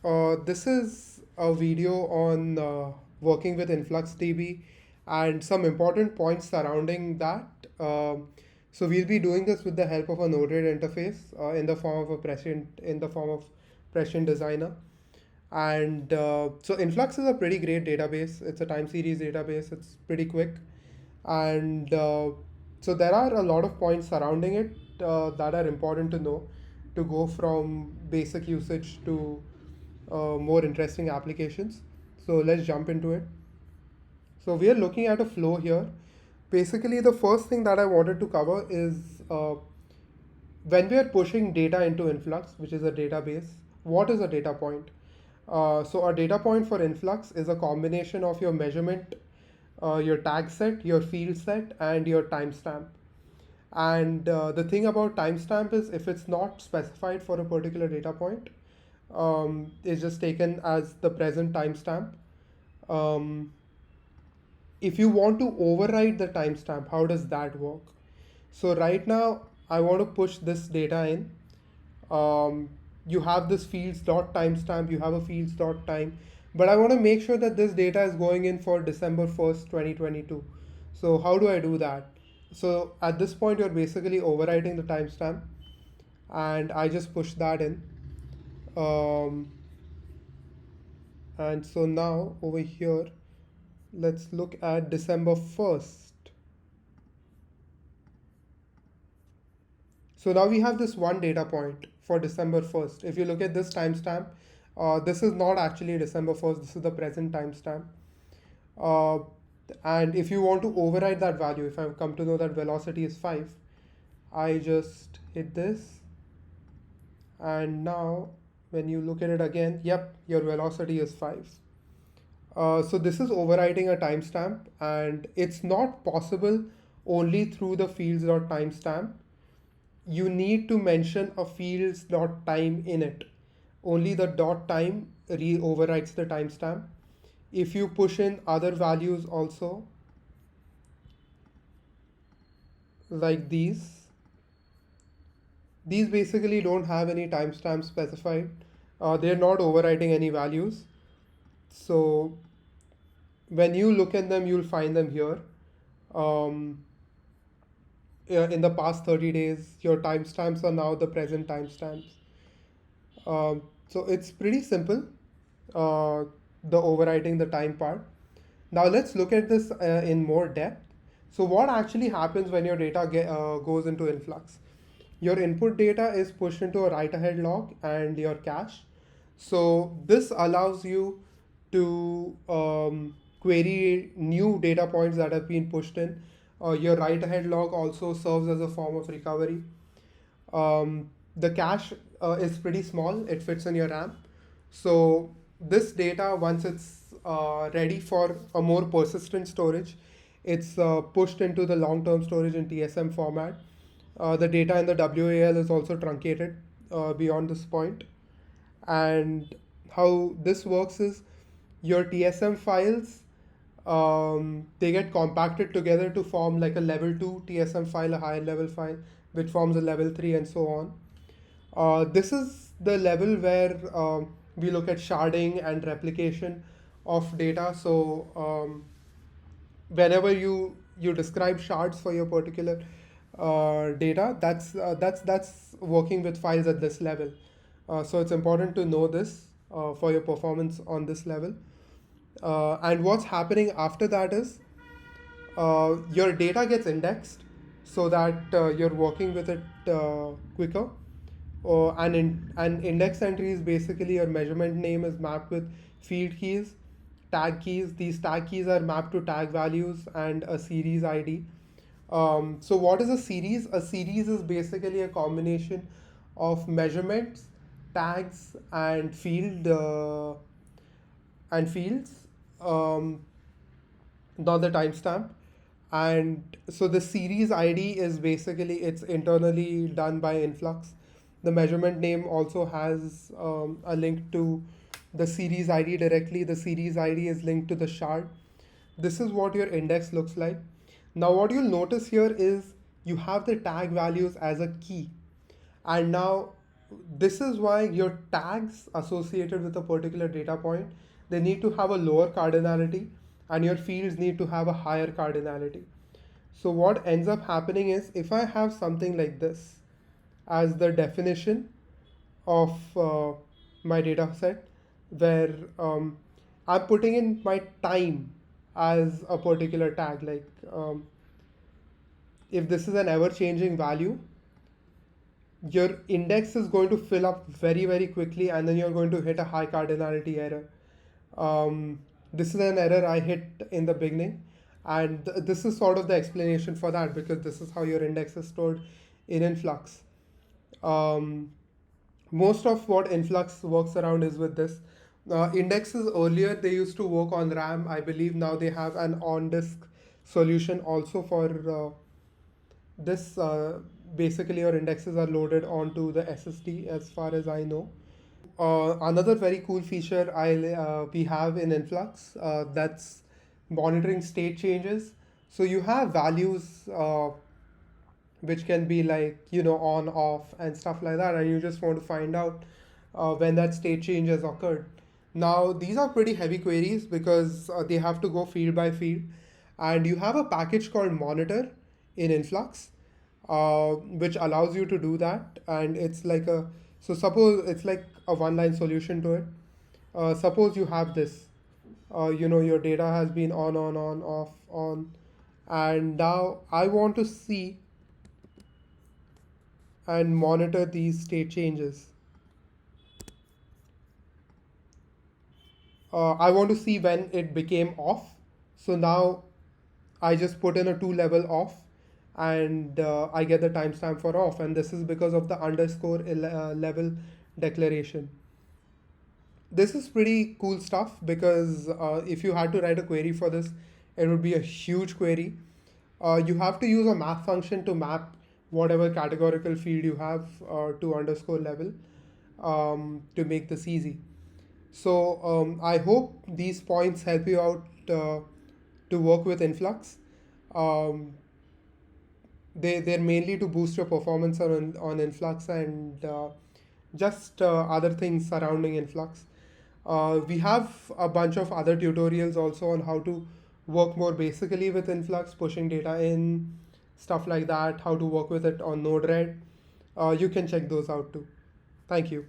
This is a video on working with InfluxDB and some important points surrounding that. So we'll be doing this with the help of a Node-RED interface in the form of a Prescient designer. And so Influx is a pretty great database. It's a time series database. It's pretty quick, and so there are a lot of points surrounding it that are important to know to go from basic usage to more interesting applications. So let's jump into it. So we are looking at a flow here. Basically, the first thing that I wanted to cover is when we are pushing data into Influx, which is a database, what is a data point? So a data point for Influx is a combination of your measurement, your tag set, your field set, and your timestamp. And the thing about timestamp is if it's not specified for a particular data point, it's just taken as the present timestamp. Um, if you want to override the timestamp, how does that work? So right now, I want to push this data in. You have this fields dot timestamp, you have a fields dot time, but I want to make sure that this data is going in for December 1st, 2022. So how do I do that? So at this point, you're basically overwriting the timestamp, and I just push that in. Um, and so now over here, let's look at December 1st. So now we have this one data point for December 1st. If you look at this timestamp, this is not actually December 1st, this is the present timestamp. And if you want to override that value, if I've come to know that velocity is 5, I just hit this. And now when you look at it again, yep, your velocity is 5. So this is overriding a timestamp, and it's not possible only through the fields.timestamp. You need to mention a fields.time in it. Only the dot time overrides the timestamp. If you push in other values also, like these basically don't have any timestamp specified. They're not overwriting any values. So when you look at them, you'll find them here. In the past 30 days, your timestamps are now the present timestamps. So it's pretty simple, the overwriting the time part. Now let's look at this in more depth. So what actually happens when your data goes into Influx? Your input data is pushed into a write-ahead log and your cache. So this allows you to query new data points that have been pushed in. Your write-ahead log also serves as a form of recovery. The cache is pretty small, it fits in your RAM. So this data, once it's ready for a more persistent storage, it's pushed into the long-term storage in TSM format. The data in the WAL is also truncated beyond this point. And how this works is your TSM files, they get compacted together to form like a level 2 TSM file, a higher level file, which forms a level 3 and so on. This is the level where we look at sharding and replication of data. So whenever you describe shards for your particular data, that's working with files at this level. So it's important to know this for your performance on this level. And what's happening after that is your data gets indexed so that you're working with it quicker. An index entry is basically your measurement name is mapped with field keys, tag keys. These tag keys are mapped to tag values and a series ID. So what is a series? A series is basically a combination of measurements, tags, and fields, not the timestamp. And so the series ID is basically, it's internally done by Influx. The measurement name also has a link to the series ID directly. The series ID is linked to the shard. This is what your index looks like. Now what you'll notice here is you have the tag values as a key. And now This is why your tags associated with a particular data point, they need to have a lower cardinality, and your fields need to have a higher cardinality. So what ends up happening is, if I have something like this as the definition of my data set, where I'm putting in my time as a particular tag, like if this is an ever changing value, your index is going to fill up very, very quickly, and then you're going to hit a high cardinality error. This is an error I hit in the beginning, and this is sort of the explanation for that, because this is how your index is stored in Influx. Um, Most of what Influx works around is with this. Indexes earlier, they used to work on RAM. I believe now they have an on disk solution also for this. Basically, your indexes are loaded onto the SSD, as far as I know. Another very cool feature we have in Influx, that's monitoring state changes. So you have values which can be like, on, off, and stuff like that, and you just want to find out when that state change has occurred. Now these are pretty heavy queries, because they have to go field by field, and you have a package called monitor in Influx, which allows you to do that. And it's like a, so suppose it's like a one line solution to it. Suppose you have this, your data has been on, off, on, and now I want to see and monitor these state changes. I want to see when it became off. So now I just put in a 2 level off, and I get the timestamp for off. And this is because of the underscore level declaration. This is pretty cool stuff, because if you had to write a query for this, it would be a huge query. You have to use a map function to map whatever categorical field you have to underscore level, to make this easy. So I hope these points help you out to work with Influx. Um, they're mainly to boost your performance on Influx, and just other things surrounding Influx. We have a bunch of other tutorials also on how to work more basically with Influx, pushing data in, stuff like that, how to work with it on Node-RED. You can check those out too. Thank you.